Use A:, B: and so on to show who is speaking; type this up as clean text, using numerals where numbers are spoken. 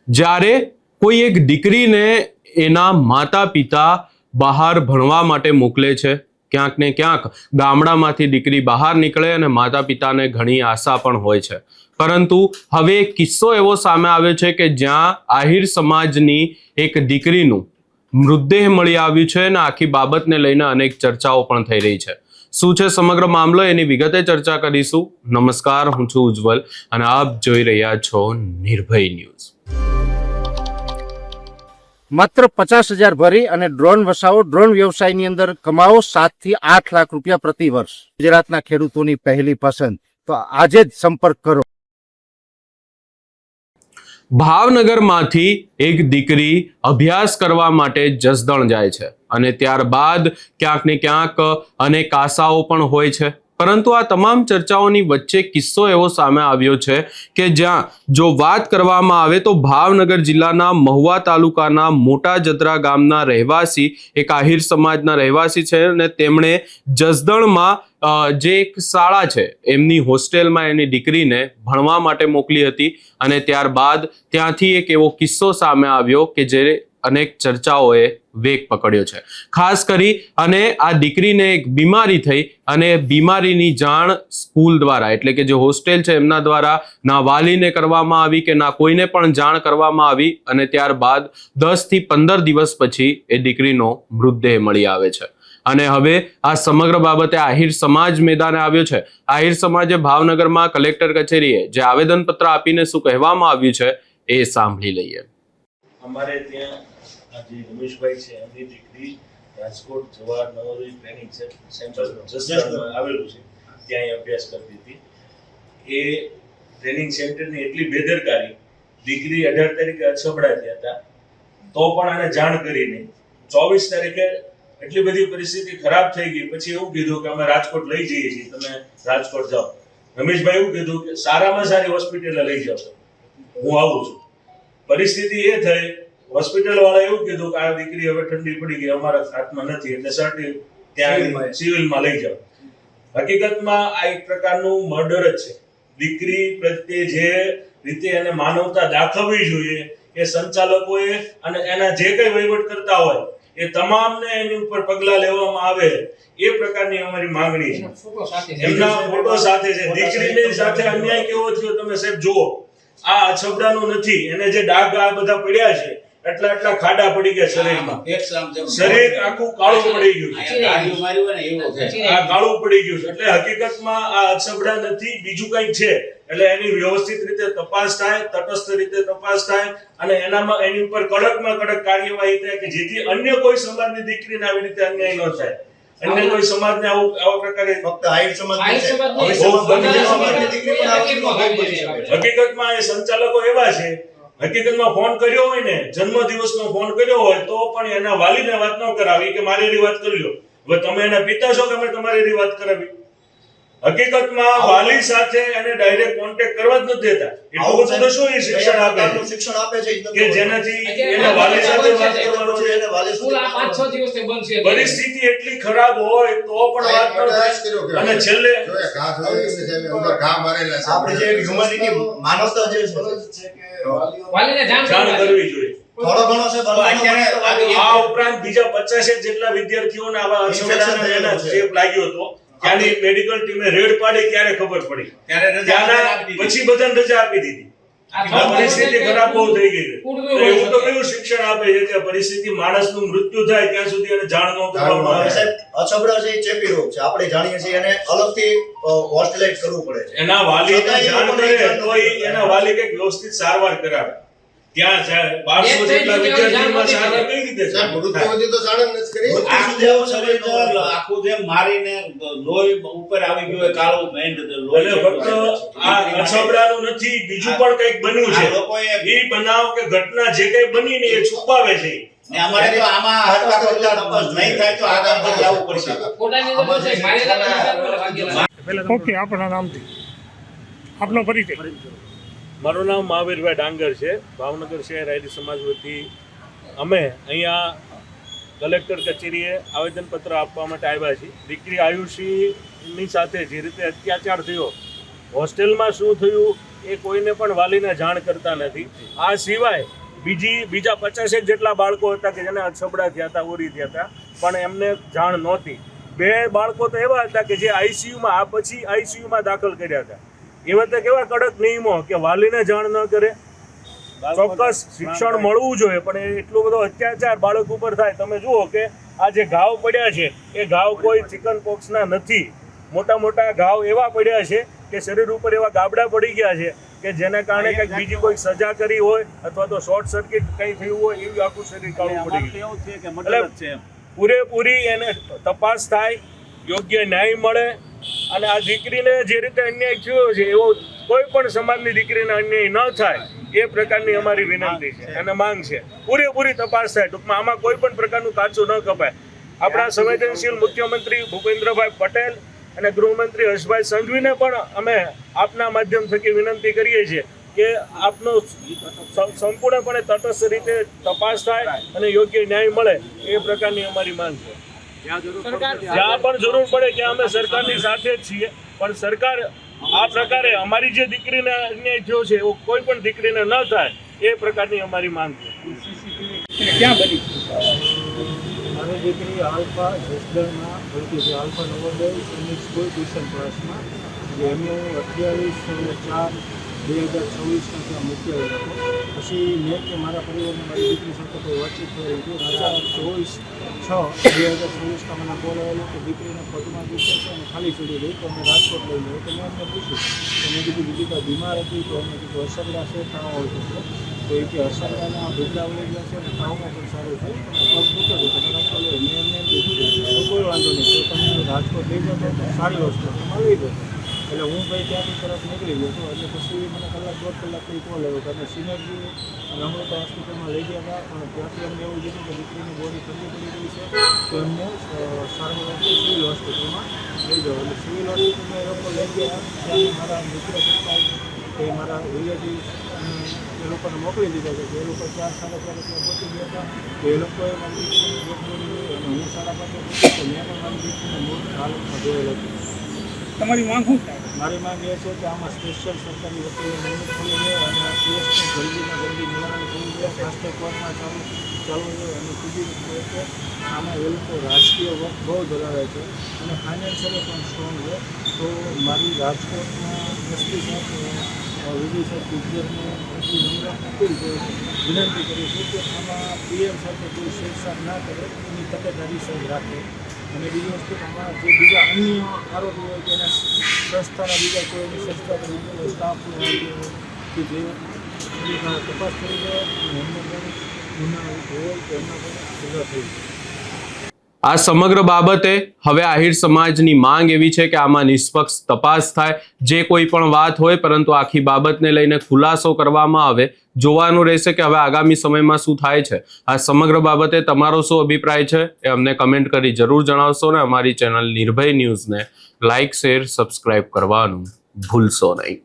A: જ્યારે કોઈ એક દીકરીને એના માતા પિતા બહાર ભણવા માટે મોકલે છે, ક્યાંક ને ક્યાંક ગામડામાંથી દીકરી બહાર નીકળે અને માતા પિતાને ઘણી આશા પણ હોય છે, પરંતુ હવે એક કિસ્સો એવો સામે આવ્યો છે કે જ્યાં આહિર સમાજની એક દીકરીનું મૃતદેહ મળી આવ્યું છે અને આખી બાબતને લઈને અનેક ચર્ચાઓ પણ થઈ રહી છે. શું છે સમગ્ર મામલો, એની વિગતે ચર્ચા કરીશું. નમસ્કાર, હું છું ઉજ્જવલ અને આપ જોઈ રહ્યા છો નિર્ભય ન્યૂઝ.
B: માત્ર 50,000 ભરી અને ડ્રોન વસાવો, ડ્રોન વ્યવસાયની અંદર કમાવો 7 થી 8 લાખ રૂપિયા પ્રતિ વર્ષ. ગુજરાતના ખેડૂતોની પહેલી પસંદ, તો આજે જ સંપર્ક કરો.
A: ભાવનગરમાંથી એક દીકરી અભ્યાસ કરવા માટે જસદણ જાય છે અને ત્યારબાદ ક્યાંક ને ક્યાંક અનેક આશાઓ પણ હોય છે, પરંતુ આ તમામ ચર્ચાઓની વચ્ચે કિસ્સો એવો સામે આવ્યો છે કે જ્યાં જો વાત કરવામાં આવે તો ભાવનગર જિલ્લાના મહુવા તાલુકાના મોટા જદરા ગામના રહેવાસી, એક આહિર સમાજના રહેવાસી છે અને તેમણે જસદણમાં જે એક શાળા છે એમની હોસ્ટેલમાં એની દીકરીને ભણવા માટે મોકલી હતી અને ત્યારબાદ ત્યાંથી એક એવો કિસ્સો સામે આવ્યો કે જે અનેક ચર્ચાઓએ વેગ પકડ્યો છે. ખાસ કરી અને આ દીકરીને એક બીમારી થઈ અને બીમારીની જાણ સ્કૂલ દ્વારા, એટલે કે જે હોસ્ટેલ છે એમના દ્વારા ના વાલીને કરવામાં આવી કે ના કોઈને પણ જાણ કરવામાં આવી અને ત્યારબાદ 10 થી 15 દિવસ પછી એ દીકરીનો મૃતદેહ મળી આવે છે. અને હવે આ સમગ્ર બાબતે આહિર સમાજ મેદાને આવ્યો છે. આહિર સમાજે ભાવનગરમાં કલેક્ટર કચેરીએ જે આવેદનપત્ર આપીને શું કહેવામાં આવ્યું છે એ સાંભળી લઈએ.
C: અમારે ત્યાં આજે રમેશભાઈ છે, એમની દીકરી રાજકોટ જવાહર નવોદય ટ્રેનિંગ સેન્ટર જસદણમાં આવેલું છે, ત્યાં અભ્યાસ કરતી હતી. એ ટ્રેનિંગ સેન્ટરની એટલી બેદરકારી, દીકરી 18 તારીખે અછબડા થયા હતા તો પણ આને જાણ કરી નહીં. 24 તારીખે એટલી બધી પરિસ્થિતિ ખરાબ થઈ ગઈ, પછી એવું કીધું કે અમે રાજકોટ લઈ જઈએ છીએ, તમે રાજકોટ જાઓ. રમેશભાઈ એવું કીધું કે સારામાં સારી હોસ્પિટલે લઈ જાઓ, હું આવું છું. પરિસ્થિતિ એ થઈ, હોસ્પિટલ વાળા એવું કીધું કે આ દીકરી હવે ઠંડી પડી ગઈ, અમારા હાથમાં નથી, એટલે સર્ટી ત્યાં સિવિલમાં લઈ જાઓ. હકીકતમાં આ એક પ્રકારનું મર્ડર જ છે. દીકરી પ્રત્યે જે રીતે એને માનવતા દાખવવી જોઈએ એ સંચાલકોએ અને એના જે કઈ વહીવટ કરતા હોય એ તમામને એની ઉપર પગલા લેવામાં આવે એ પ્રકારની અમારી માંગણી છે. એમના ફોટો સાથે છે. દીકરીની સાથે અન્યાય કેવો થયો તમે સાહેબ જુઓ. આ અછબડાનું નથી, એને જે ડાઘ આ બધા પડ્યા છે, એટલા ખાડા પડી ગયા શરીરમાં, શરીર આખું કાળું પડી ગયું છે. આ કાળું પડી ગયું છે એટલે હકીકતમાં આ અછબડા નથી, બીજું કંઈક છે. એટલે એની વ્યવસ્થિત રીતે તપાસ થાય, તટસ્થ રીતે તપાસ થાય અને એનામાં એની ઉપર કડકમાં કડક કાર્યવાહી થાય કે જેથી અન્ય કોઈ સમાજની દીકરીને આવી રીતે અન્યાય ન થાય. અન્ય કોઈ સમાજને આવા પ્રકારે ફક્ત આહિર સમાજની દીકરી હકીકતમાં એ સંચાલકો એવા છે. હકીકતમાં ફોન કર્યો હોય ને, જન્મદિવસનો ફોન કર્યો હોય તો પણ એના વાલીને વાત ન કરાવી કે મારી એની વાત કરી લો. હવે તમે એના પિતા છો કે અમે તમારી એની વાત કરાવી? હકીકતમાં વાલી સાથે એને ડાયરેક્ટ કોન્ટેક્ટ કરવા જ નથી દેતા. એટલું બધું શું એ શિક્ષણ આપે છે કે જેનાથી એને વાલી સાથે વાત કરવાનો છે, એને વાલી સાથે 5-6 દિવસથી બંધ છે. પરિસ્થિતિ એટલી ખરાબ હોય તો પણ વાત ન થાય અને છેલ્લે
D: આપણે જે હ્યુમેનિટી માનવતા જે છે કે
C: વાલીને જાણ કરવી જોઈએ.
D: થોડો ઘણો છે.
C: આ ઉપરાંત બીજા 50 જેટલા વિદ્યાર્થીઓને આવા અસમડાના એના ચેપ લાગ્યો હતો. ત્યાંની મેડિકલ ટીમે રેડ પાડી ત્યારે ખબર પડી, ત્યારે પછી બધાને રજા આપી દીધી. આ પરિસ્થિતિ ખરાબ બહુ થઈ ગઈ છે. એવું તો કેવું શિક્ષણ આપે છે કે પરિસ્થિતિ માણસનું મૃત્યુ થાય ત્યાં સુધી એને જાણ ન કરવામાં આવે.
D: સાહેબ, અછબડા છે ચેપી રોગ છે, આપણે જાણીએ છીએ, એને અલગથી હોસ્પિટલાઇઝ કરવું પડે છે.
C: એના વાલીને જાણ કરે તો એના વાલી કઈક વ્યવસ્થિત સારવાર કરાવે. ત્યાં 1200 જેટલા વિદ્યાર્થીઓમાં સારવાર કઈ રીતે
D: સાહેબ મૃત્યુ સુધી તો જાણ નથી કરી.
E: આખું જેમ મારીને લોહી ઉપર આવી ગયો કાળું મેંડ
C: લોહી. ફક્ત આ અછબડાનું નથી, બીજું પણ કંઈક બન્યું છે. એ બનાવ કે ઘટના જે કંઈ બની ને એ છુપાવે છે.
E: અમારે તો આમાં હરકત તપાસ નહીં થાય તો આગળ પર જવું પડશે.
F: ઓકે, આપણા નામથી આપનો પરિચય.
C: મારું નામ મહાવીરભાઈ ડાંગર છે. ભાવનગર શહેર આહિર સમાજ વતી અમે અહીંયા કલેક્ટર કચેરીએ આવેદનપત્ર આપવા માટે આવ્યા છીએ. દીકરી આયુષીની સાથે જે રીતે અત્યાચાર થયો, હોસ્ટેલમાં શું થયું એ કોઈને પણ વાલીને જાણ કરતા નથી. આ સિવાય બીજા 50 જેટલા બાળકો હતા કે જેને અછબડા થયા હતા, ઓરી થયા હતા, પણ એમને જાણ નહોતી. 2 બાળકો તો એવા હતા કે જે આઈસીયુમાં પછી આઈસીયુમાં દાખલ કર્યા હતા. એ વખતે કેવા કડક નિયમો કે વાલીને જાણ ન કરે, ચોક્કસ શિક્ષણ મળવું જોઈએ, પણ એટલો બધો અત્યાચાર બાળક ઉપર થાય. તમે જુઓ કે આ જે ઘાવ પડ્યા છે એ ઘાવ કોઈ ચિકન પોક્સના નથી. મોટા મોટા ઘાવ એવા પડ્યા છે કે શરીર ઉપર એવા ગાબડા પડી ગયા છે કે જેના કારણે કંઈક બીજી કોઈ સજા કરી હોય અથવા તો શોર્ટ સર્કિટ કંઈ થયું હોય એવું આખું શરીર કાળું પડી ગયું. એટલે પૂરેપૂરી એને તપાસ થાય, યોગ્ય ન્યાય મળે, અને આ દીકરીને જે રીતે અન્યાય થયો છે એવો કોઈ પણ સમાજની દીકરીને અન્યાય ન થાય એ પ્રકારની અમારી વિનંતી છે અને માંગ છે. પૂરેપૂરી તપાસ થાય. ટૂંકમાં આમાં કોઈ પણ પ્રકારનું કાચું ન કપાય. આપણા સંવેદનશીલ મુખ્યમંત્રી ભૂપેન્દ્રભાઈ પટેલ અને ગૃહમંત્રી હર્ષભાઈ સંઘવીને પણ અમે આપના માધ્યમ થકી વિનંતી કરીએ છીએ કે આપનો સંપૂર્ણપણે તટસ્થ રીતે તપાસ થાય અને યોગ્ય ન્યાય મળે એ પ્રકારની અમારી માંગ છે. જ્યાં પણ જરૂર પડે ત્યાં અમે સરકારની સાથે જ છીએ, પણ સરકાર આ પ્રકારે અમારી જે દીકરીને અન્યાય થયો છે એવો કોઈ પણ દીકરીને ન થાય એ પ્રકારની અમારી માંગ છે.
G: મારી દીકરી આલ્ફા જસદણમાં ભણતી હતી, આલ્ફા નવોદય સૈનિક સ્કૂલ ટ્યુશન ક્લાસમાં. એમને 28/4/2026 ત્યાં મૂકેલો હતો. પછી મેં કે મારા પરિવારને મારી દીકરી સાથે કોઈ વાતચીત થઈ હતી. રાજા 24/6/2026 મને કોલ આવેલો કે દીકરીને પગમાં દુખે છે અને ખાલી ચડી ગઈ, તો અમે રાજકોટ લઈ ગયો. તો મેં એમને પૂછ્યું, તો મેં કીધું બીજી કાંઈ બીમાર હતી? તો અમે કીધું અસરડા છે, તાવ આવતો છે. તો એ કે અસરડાના ભેગા વળી ગયા છે અને તાવમાં પણ સારું થયું, પગ દુખે છે, તમે રાજકોટ લઈ. મેં એમને કીધું તો કોઈ વાંધો નહીં, તો તમે રાજકોટ લઈ જાઓ તો સારી હોસ્પિટલમાં લઈ જાઓ. એટલે હું ભાઈ ત્યાંથી તરફ નીકળી ગયો હતો. એટલે પછી મને 1-1.5 કલાક કંઈ કોલ આવ્યો કે અમે સિનર્જી અને અમૃતા હોસ્પિટલમાં લઈ ગયા હતા, પણ ત્યાંથી અમને એવું કીધું કે દીકરીની બોડી ઠંડી પડી ગઈ છે, તો એમને સારવાર સિવિલ હોસ્પિટલમાં લઈ જાઓ. એટલે સિવિલ હોસ્પિટલમાં એ લોકો લઈ ગયા. ત્યાં મારા મિત્ર પપ્પા એ મારા રિલેટિવ એ લોકોને મોકલી દીધા છે. એ લોકો 4-4:30 ત્યાં પહોંચી ગયા હતા. તો એ લોકોએ મારી દીકરીની ડેડ બોડી જોઈ અને હું 5:30 પહોંચી તો મેં પણ મારી દીકરીને મૂળ હાલતમાં જોયેલ હતી.
F: તમારી માંગ શું થાય?
G: મારી માંગ એ છે કે આમાં સ્પેશિયલ સરકારી વકીલની નિમણૂક થવી જોઈએ અને આ કેસનું જલ્દીમાં જલ્દી નિવારણ કરવું જોઈએ. ફાસ્ટ કોર્ટમાં ચાલવું જોઈએ. અને બીજી વસ્તુ કે આમાં એ લોકો રાજકીય વર્ક બહુ ધરાવે છે અને ફાઇનાન્શિયલી પણ સ્ટ્રોંગ છે. તો મારી રાજકોટમાં એસપી સાહેબ વિજય સાહેબ ગુજરને એટલી નમ્ર અપીલ કરું વિનંતી કરું છું કે આમાં પીએમ સાથે કોઈ છેડછાડ ના કરે, એની તકેદારી સહી રાખે. અને બીજી વસ્તુ આમાં જે બીજા અન્ય આરોપી હોય કે એના સંસ્થાના બીજા કોઈ એની સંસ્થા તરીકે સ્ટાફને કે જે તપાસ કરી જાય અને એમને પણ ગુના હોય તો એમના પણ સજા થઈ જાય.
A: આ સમગ્ર બાબતે હવે આહિર સમાજની માંગ એવી છે કે આમાં નિષ્પક્ષ તપાસ થાય, જે કોઈ પણ વાત હોય, પરંતુ આખી બાબતને લઈને ખુલાસો કરવામાં આવે. જોવાનું રહેશે કે હવે આગામી સમયમાં શું થાય છે. આ સમગ્ર બાબતે તમારો શું અભિપ્રાય છે એ અમને કમેન્ટ કરી જરૂર જણાવશો ને અમારી ચેનલ નિર્ભય ન્યૂઝને લાઇક, શેર, સબસ્ક્રાઇબ કરવાનું ભૂલશો નહીં.